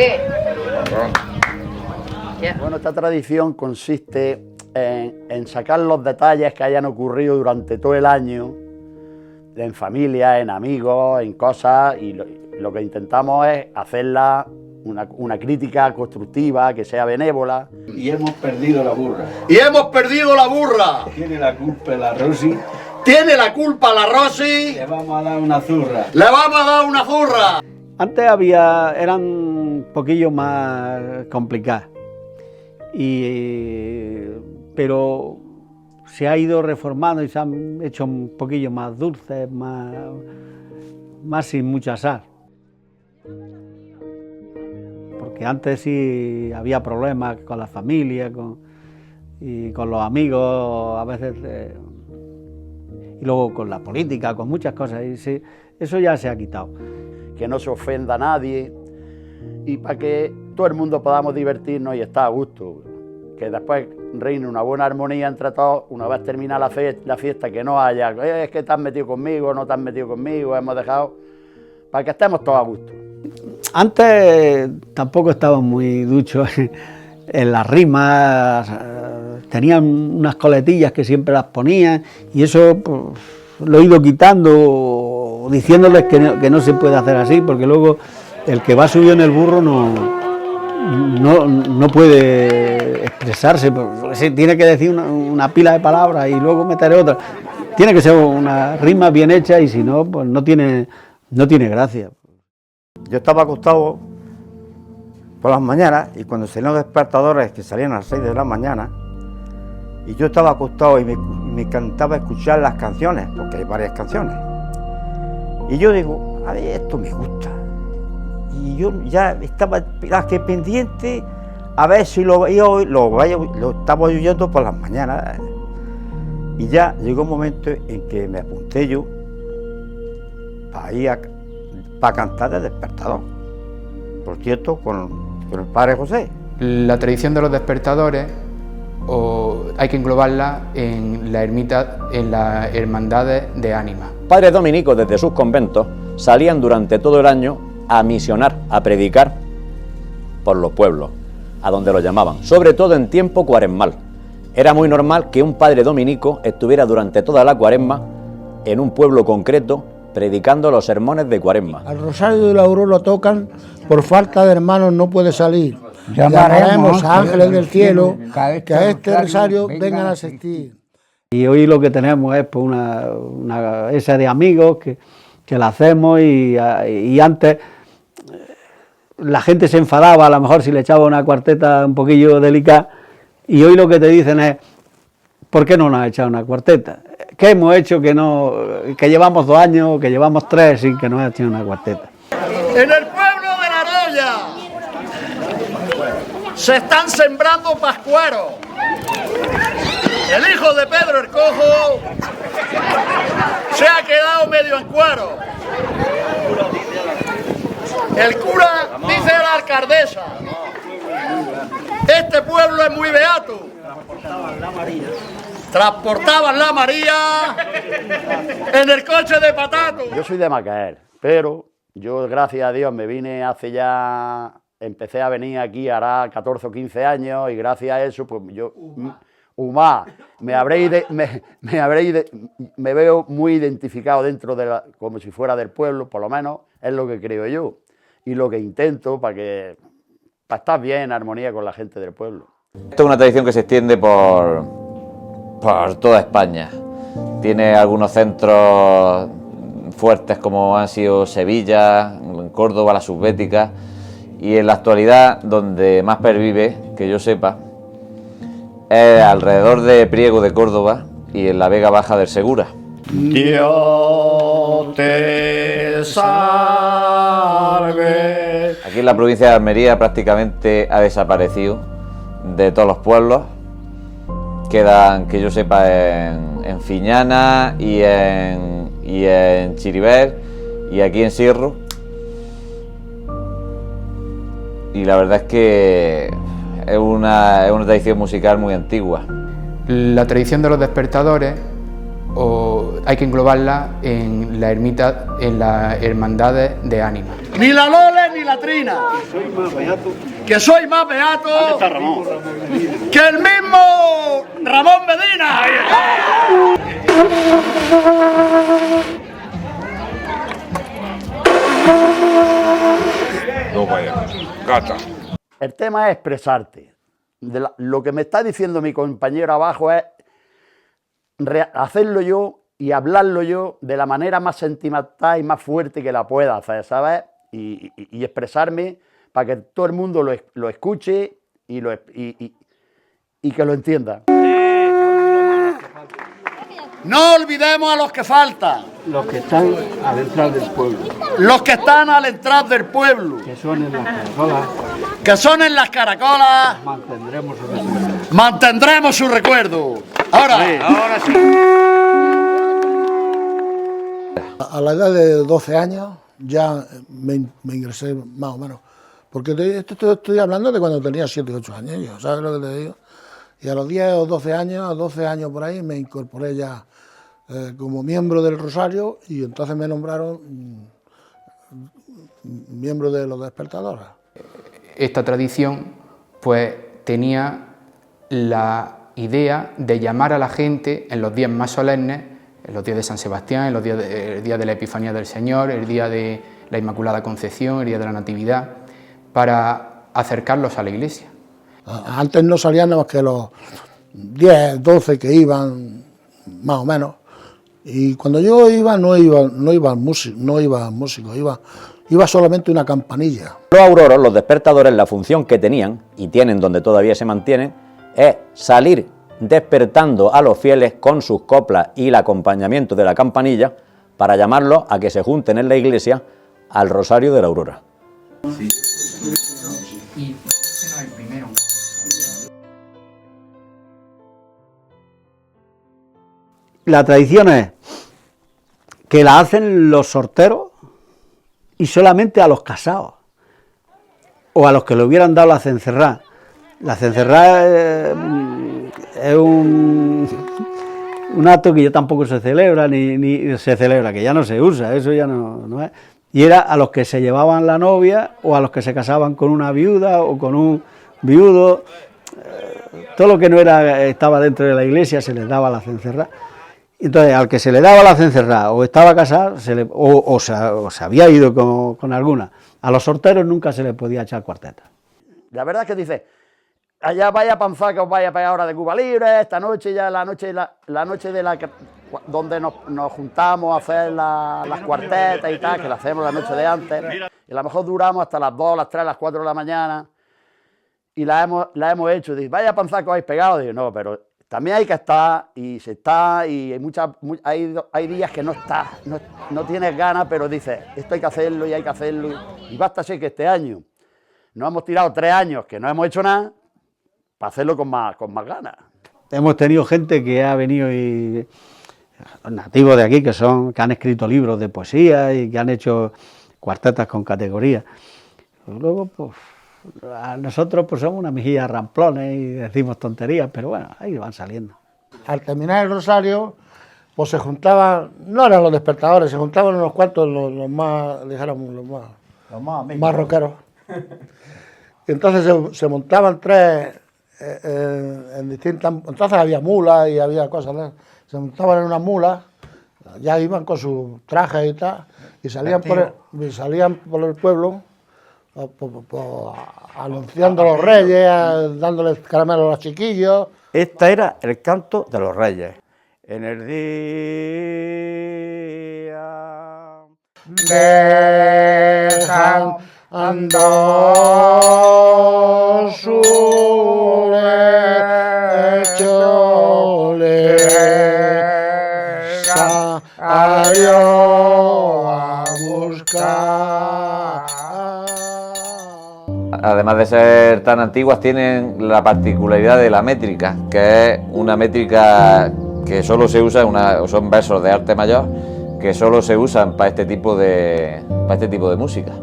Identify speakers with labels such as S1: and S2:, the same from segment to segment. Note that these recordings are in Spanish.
S1: ¡Ole!
S2: Bueno, esta tradición consiste en sacar los detalles que hayan ocurrido durante todo el año, en familia, en amigos, en cosas, y lo que intentamos es hacerla una crítica constructiva, que sea benévola.
S3: Y hemos perdido la burra.
S2: ¡Y hemos perdido la burra!
S3: Tiene la culpa la Rosy.
S2: ¡Tiene la culpa la Rosy!
S3: Le vamos a dar una zurra.
S2: ¡Le vamos a dar una zurra!
S4: Antes eran un poquillo más complicadas, pero se ha ido reformando y se han hecho un poquillo más dulces, más sin mucha sal. Porque antes sí había problemas con la familia y con los amigos, a veces, y luego con la política, con muchas cosas, y eso ya se ha quitado.
S2: Que no se ofenda a nadie y para que todo el mundo podamos divertirnos y estar a gusto. Que después reine una buena armonía entre todos, una vez termina la fiesta, que no haya, es que te has metido conmigo, no te has metido conmigo, hemos dejado, para que estemos todos a gusto.
S4: Antes tampoco estaban muy duchos en las rimas, tenían unas coletillas que siempre las ponían y eso pues, lo he ido quitando, diciéndoles que no se puede hacer así, porque luego el que va subido en el burro no puede expresarse, tiene que decir una pila de palabras y luego meter otra. Tiene que ser una rima bien hecha y si no, pues no tiene gracia.
S5: Yo estaba acostado por las mañanas y cuando salían los despertadores que salían a las 6 de la mañana y yo estaba acostado y me encantaba escuchar las canciones, porque hay varias canciones. Y yo digo, a ver, esto me gusta. Y yo ya estaba pendiente a ver si lo estaba oyendo por las mañanas. Y ya llegó un momento en que me apunté yo para ir para cantar de despertador. Por cierto, con el padre José.
S6: La tradición de los despertadores hay que englobarla en la ermita, en las hermandades de ánimas.
S7: Padres dominicos desde sus conventos salían durante todo el año a misionar, a predicar por los pueblos, a donde los llamaban, sobre todo en tiempo cuaresmal. Era muy normal que un padre dominico estuviera durante toda la cuaresma en un pueblo concreto predicando los sermones de cuaresma.
S8: Al Rosario de la Aurora lo tocan, por falta de hermanos no puede salir.
S9: Llamaremos
S8: a ángeles del cielo que a este rosario vengan a asistir.
S4: Y hoy lo que tenemos es pues, una esa de amigos que la hacemos y antes la gente se enfadaba a lo mejor si le echaba una cuarteta un poquillo delicada y hoy lo que te dicen es ¿por qué no nos has echado una cuarteta? ¿Qué hemos hecho que llevamos 2 años, que llevamos 3 sin que nos haya hecho una cuarteta?
S2: En el pueblo de La Roya se están sembrando pascueros. El hijo de Pedro el Cojo se ha quedado medio en cuero. El cura dice a la alcaldesa, este pueblo es muy beato. Transportaban la María en el coche de patato. Yo soy de Macael, pero yo, gracias a Dios, me vine empecé a venir aquí hará 14 o 15 años y gracias a eso, pues yo, me veo muy identificado dentro como si fuera del pueblo, por lo menos es lo que creo yo y lo que intento para estar bien en armonía con la gente del pueblo.
S7: Esto es una tradición que se extiende por toda España. Tiene algunos centros fuertes como han sido Sevilla, Córdoba, la Subbética, y en la actualidad donde más pervive, que yo sepa, es alrededor de Priego de Córdoba y en la Vega Baja del Segura.
S2: Dios te salve.
S7: Aquí en la provincia de Almería prácticamente ha desaparecido de todos los pueblos. Quedan, que yo sepa, en Fiñana y en Chiribel y aquí en Sierro. Y la verdad es que es una tradición musical muy antigua.
S6: La tradición de los despertadores hay que englobarla en la ermita, en las hermandades de ánimas.
S2: Ni la Lole ni la Trina. Que soy más beato que el mismo Ramón Medina.
S1: No vaya, gata.
S2: El tema es expresarte. Lo que me está diciendo mi compañero abajo es hacerlo yo y hablarlo yo de la manera más sentimental y más fuerte que la pueda hacer, ¿sabes? Y expresarme para que todo el mundo lo escuche y que lo entienda. No olvidemos a los que faltan.
S4: Los que están al entrar del pueblo,
S2: Los que están al entrar del pueblo.
S4: que son en las caracolas,
S2: Que son en las caracolas.
S4: mantendremos su recuerdo.
S2: Mantendremos su recuerdo. Ahora sí.
S8: A la edad de 12 años ya me ingresé más o menos. Porque esto estoy hablando de cuando tenía 7 o 8 años, yo, ¿sabes lo que te digo? Y a los 10 o 12 años, a 12 años por ahí, me incorporé ya como miembro del Rosario y entonces me nombraron miembro de los despertadores.
S6: Esta tradición pues tenía la idea de llamar a la gente en los días más solemnes, en los días de San Sebastián, en los días el día de la Epifanía del Señor, el día de la Inmaculada Concepción, el día de la Natividad, para acercarlos a la iglesia.
S8: Antes no salían nada más que los 10, 12 que iban, más o menos. Y cuando yo iba, no iba músico, iba solamente una campanilla.
S9: Los auroros, los despertadores, la función que tenían, y tienen donde todavía se mantienen, es salir despertando a los fieles con sus coplas y el acompañamiento de la campanilla para llamarlos a que se junten en la iglesia al Rosario de la Aurora.
S6: Sí. Y ese no es el primero.
S4: La tradición es que la hacen los sorteros y solamente a los casados o a los que le hubieran dado la cencerrá. La cencerrá es un acto que ya tampoco se celebra, ni se celebra, que ya no se usa, eso ya no es. Y era a los que se llevaban la novia o a los que se casaban con una viuda o con un viudo. Todo lo que no estaba dentro de la iglesia se les daba la cencerrá. Entonces, al que se le daba la cencerrá o estaba casado o se había ido con alguna, a los sorteros nunca se les podía echar cuarteta.
S2: La verdad es que dice, allá vaya panza que os vaya a pegar ahora de Cuba Libre, esta noche ya la noche de la donde nos juntamos a hacer las cuartetas y tal, que la hacemos la noche de antes, y a lo mejor duramos hasta las 2, las 3, las 4 de la mañana, y la hemos hecho. Dice, vaya panza que os habéis pegado. Digo, no, pero también hay que estar, y se está, y hay días que no estás, no tienes ganas, pero dices, esto hay que hacerlo y hay que hacerlo, y basta ser que este año nos hemos tirado 3 años que no hemos hecho nada, para hacerlo con más ganas.
S4: Hemos tenido gente que ha venido y nativos de aquí que han escrito libros de poesía y que han hecho cuartetas con categoría. Luego, pues, nosotros pues somos una mejilla ramplones y decimos tonterías, pero bueno, ahí van saliendo.
S8: Al terminar el Rosario, pues se juntaban, no eran los despertadores, se juntaban unos cuantos, los más, dijéramos, los más rockeros. Y entonces se montaban 3 en distintas, entonces había mulas y había cosas, ¿no? Se montaban en una mula, ya iban con sus trajes y tal, y salían por el pueblo, anunciando a los reyes, dándoles caramelos a los chiquillos.
S5: Este era el canto de los reyes. En el día
S8: Dejan andar su lecho, salió a buscar.
S7: Además de ser tan antiguas, tienen la particularidad de la métrica, que es una métrica que solo se usa, son versos de arte mayor, que solo se usan para este tipo de música.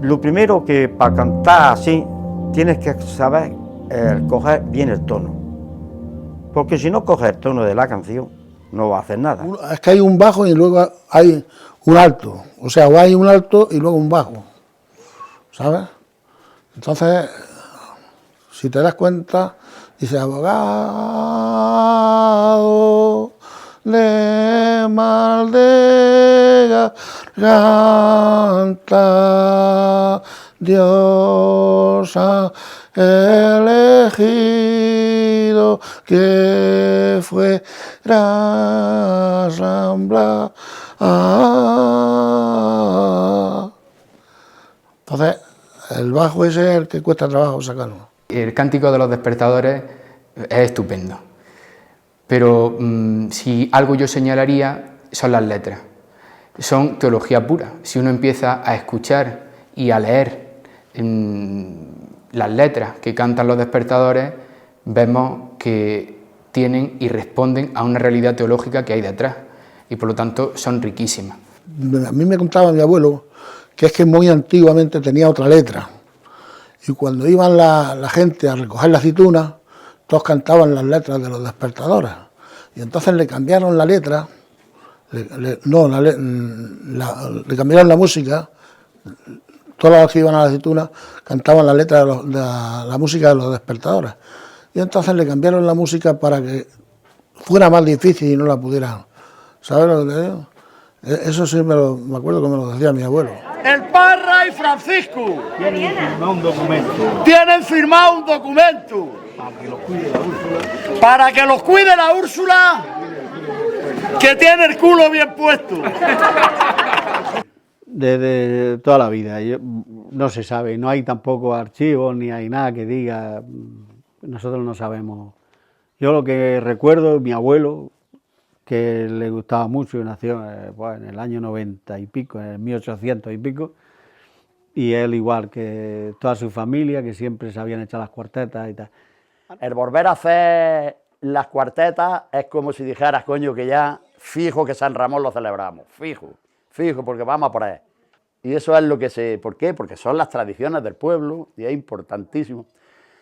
S5: Lo primero que para cantar así tienes que saber coger bien el tono, porque si no coges el tono de la canción no va a hacer nada.
S8: Es que hay un bajo y luego hay un alto. O sea, o hay un alto y luego un bajo. ¿Sabes? Entonces, si te das cuenta, dice abogado de mal de garganta, Dios ha elegido que fuera Rambla. Entonces, el bajo ese es el que cuesta trabajo sacarlo.
S6: El cántico de los despertadores es estupendo, pero si algo yo señalaría son las letras, son teología pura. Si uno empieza a escuchar y a leer las letras que cantan los despertadores, vemos que tienen y responden a una realidad teológica que hay detrás, y por lo tanto son riquísimas.
S8: A mí me contaba mi abuelo que es que muy antiguamente tenía otra letra, y cuando iban la gente a recoger la aceituna, todos cantaban las letras de los despertadores, y entonces le cambiaron la letra, le cambiaron la música. Todos los que iban a la aceituna cantaban la letra de la música de los despertadores, y entonces le cambiaron la música para que fuera más difícil y no la pudieran. ¿Sabes lo que te digo? Eso sí me acuerdo que me lo decía mi abuelo.
S2: El Parra y Francisco
S4: Tienen firmado un documento
S2: tienen firmado un documento
S4: para que los cuide la Úrsula,
S2: que tiene el culo bien puesto.
S4: Desde toda la vida, no se sabe, no hay tampoco archivos ni hay nada que diga, nosotros no sabemos. Yo lo que recuerdo, mi abuelo, que le gustaba mucho, nació en el año 90 y pico, en el 1800 y pico, y él igual que toda su familia, que siempre se habían hecho las cuartetas y tal.
S2: El volver a hacer las cuartetas es como si dijeras, coño, que ya fijo que San Ramón lo celebramos, fijo, porque vamos a por él. Y eso es lo que se... ¿Por qué? Porque son las tradiciones del pueblo y es importantísimo.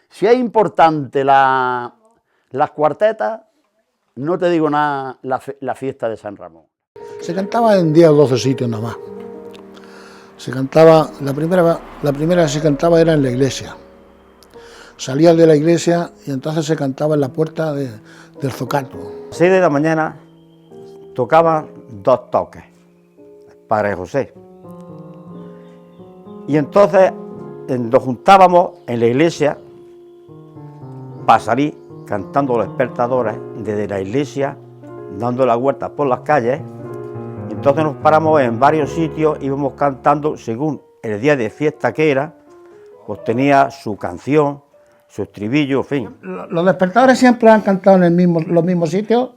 S2: Si es importante las cuartetas, no te digo nada la fiesta de San Ramón.
S8: Se cantaba en 10 o 12 sitios nada más. Se cantaba, la primera que se cantaba era en la iglesia. Salías de la iglesia y entonces se cantaba en la puerta del Zocato.
S5: A las 6 de la mañana tocaban 2 toques, Padre José. Y entonces nos juntábamos en la iglesia para salir cantando los despertadores desde la iglesia, dando la vuelta por las calles. Y entonces nos paramos en varios sitios, íbamos cantando según el día de fiesta que era, pues tenía su canción, su estribillo, en fin.
S8: Los despertadores siempre han cantado en los mismos sitios,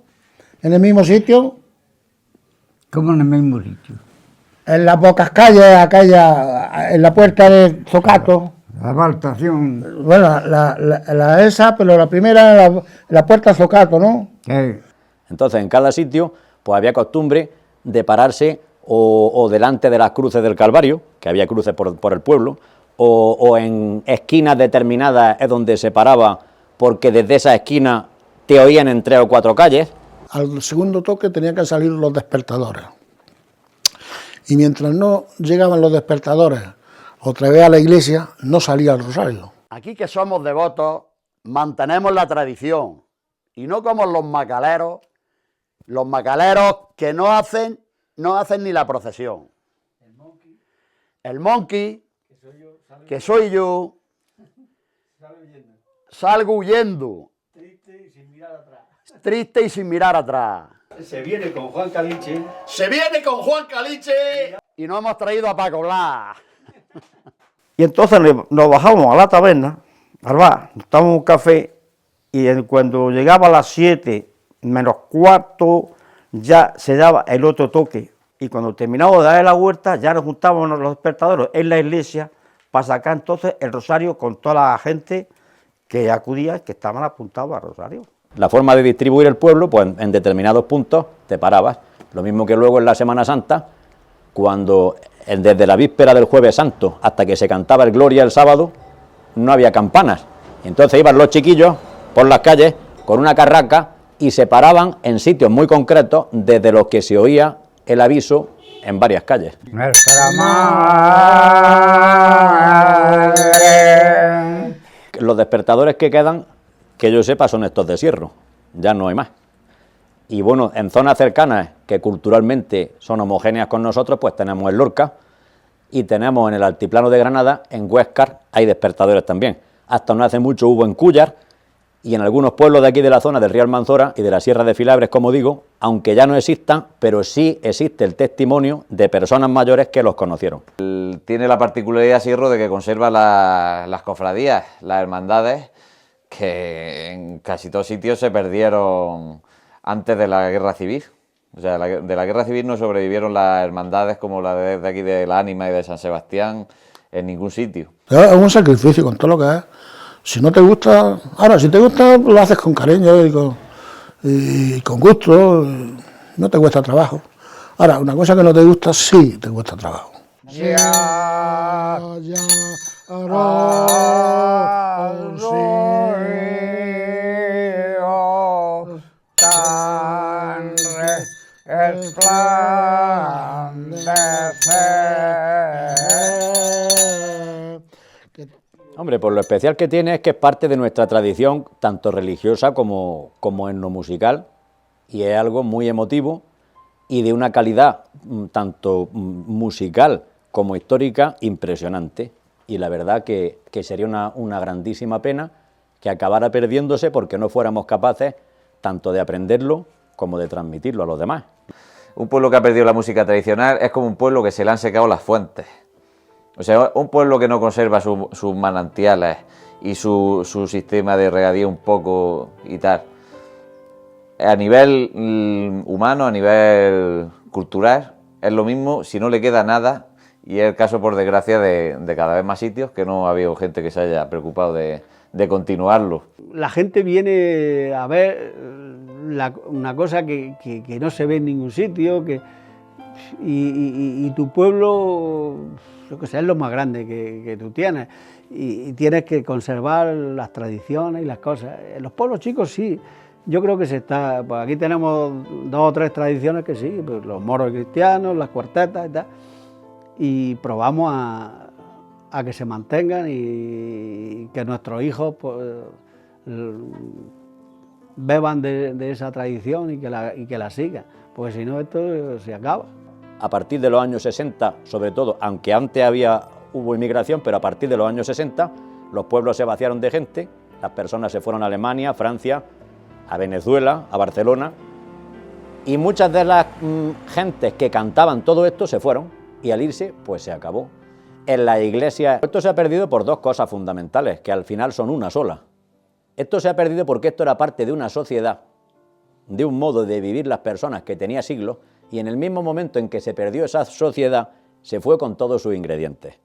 S8: en el mismo sitio.
S1: ¿Cómo en el mismo sitio?
S8: En las pocas calles, aquella, en la puerta del Zocato.
S1: La baltación.
S8: Bueno, la esa, pero la primera era la puerta Zocato, ¿no?
S9: Entonces, en cada sitio, pues había costumbre de pararse o delante de las cruces del Calvario, que había cruces por el pueblo, o en esquinas determinadas es donde se paraba, porque desde esa esquina te oían en 3 o 4 calles.
S8: Al segundo toque tenían que salir los despertadores. Y mientras no llegaban los despertadores otra vez a la iglesia, no salía el rosario.
S2: Aquí que somos devotos, mantenemos la tradición. Y no como los macaleros que no hacen ni la procesión. El monkey, que soy yo, salgo huyendo. Triste y sin mirar atrás.
S4: Se viene con Juan Caliche.
S2: Y no hemos traído a Paco Blas.
S5: Y entonces nos bajamos a la taberna, al bar, nos tomamos un café, y cuando llegaba a las 7 menos cuarto, ya se daba el otro toque. Y cuando terminamos de dar la vuelta, ya nos juntábamos los despertadores en la iglesia para sacar entonces el rosario con toda la gente que acudía, que estaban apuntados al rosario.
S9: La forma de distribuir el pueblo, pues en determinados puntos te parabas. Lo mismo que luego en la Semana Santa, cuando desde la víspera del Jueves Santo hasta que se cantaba el Gloria el sábado, no había campanas. Entonces iban los chiquillos por las calles con una carraca y se paraban en sitios muy concretos desde los que se oía el aviso en varias calles.
S1: Nuestra madre.
S9: Los despertadores que quedan, que yo sepa, son estos de Sierro, ya no hay más. Y bueno, en zonas cercanas que culturalmente son homogéneas con nosotros, pues tenemos en Lorca y tenemos en el altiplano de Granada, en Huéscar, hay despertadores también. Hasta no hace mucho hubo en Cúllar y en algunos pueblos de aquí de la zona del Río Almanzora y de la Sierra de Filabres, como digo, aunque ya no existan, pero sí existe el testimonio de personas mayores que los conocieron.
S7: Tiene la particularidad Sierro de que conserva las cofradías, las hermandades, que en casi todos sitios se perdieron antes de la Guerra Civil. O sea, de la Guerra Civil no sobrevivieron las hermandades como la de aquí de la Ánima y de San Sebastián en ningún sitio.
S8: Es un sacrificio con todo lo que es. Si no te gusta, ahora si te gusta lo haces con cariño y con gusto, no te cuesta trabajo. Ahora, una cosa que no te gusta, sí te cuesta trabajo.
S9: Hombre, pues lo especial que tiene es que es parte de nuestra tradición, tanto religiosa como etnomusical, y es algo muy emotivo y de una calidad tanto musical como histórica impresionante. Y la verdad que sería una grandísima pena que acabara perdiéndose porque no fuéramos capaces tanto de aprenderlo como de transmitirlo a los demás.
S7: Un pueblo que ha perdido la música tradicional es como un pueblo que se le han secado las fuentes. O sea, un pueblo que no conserva sus manantiales y su sistema de regadío un poco y tal. A nivel humano, a nivel cultural, es lo mismo si no le queda nada, y es el caso, por desgracia, de cada vez más sitios que no ha habido gente que se haya preocupado de continuarlo.
S4: La gente viene a ver una cosa que no se ve en ningún sitio, y tu pueblo, yo que sé, es lo más grande que tú tienes, y tienes que conservar las tradiciones y las cosas. En los pueblos chicos sí, yo creo que se está, pues aquí tenemos 2 o 3 tradiciones que sí, pues los moros cristianos, las cuartetas y tal, y probamos a que se mantengan y que nuestros hijos pues, beban de esa tradición y que la sigan, porque si no esto se acaba.
S9: A partir de los años 60, sobre todo, aunque antes hubo inmigración, pero a partir de los años 60 los pueblos se vaciaron de gente, las personas se fueron a Alemania, a Francia, a Venezuela, a Barcelona, y muchas de las gentes que cantaban todo esto se fueron, y al irse, pues se acabó. En la iglesia, esto se ha perdido por 2 cosas fundamentales, que al final son una sola. Esto se ha perdido porque esto era parte de una sociedad, de un modo de vivir las personas que tenía siglos, y en el mismo momento en que se perdió esa sociedad, se fue con todos sus ingredientes.